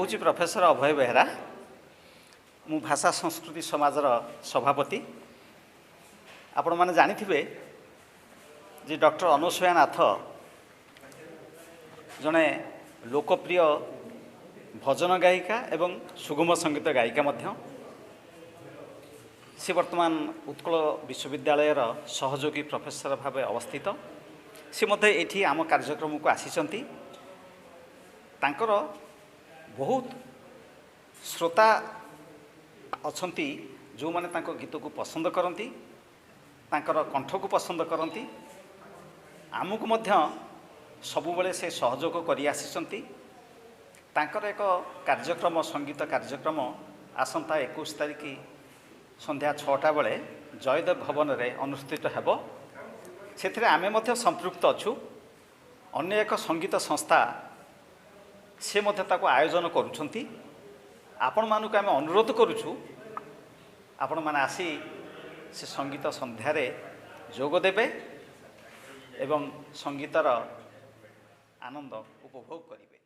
हूँ प्रोफेसर अभय बेहरा मु भाषा संस्कृति समाजर सभापति। आपण मैंने जानिथिबे जे डॉक्टर अनुसुया नाथ जड़े लोकप्रिय भजन गायिका एवं सुगम संगीत गायिका मध्य सी वर्तमान उत्कल विश्वविद्यालय सहयोगी प्रोफेसर भाव अवस्थित। सी मध्य एठी आम कार्यक्रम को आसीचंती। तांकर बहुत श्रोता अछंती जो माने तांको गीत को पसंद करती, तांकर कंठ को पसंद करती। आमको मध्य सबुबले से सहयोग करि आसीचंती। तांकर एक कार्यक्रम संगीत कार्यक्रम आसंता 21 तारिख संध्या 6टा बेले जयदेव भवन रे अनुष्ठित हेबो। सेथिरे आमे मध्य संपृक्त अछु। अन्य एक संगीत संस्था से मध्य ताको आयोजन करुछंती। आपण मानुक आमे अनुरोध करूछु आपण माने आसी से संगीत संध्या रे जोग देबे एवं संगीतर आनंद उपभोग करिवे।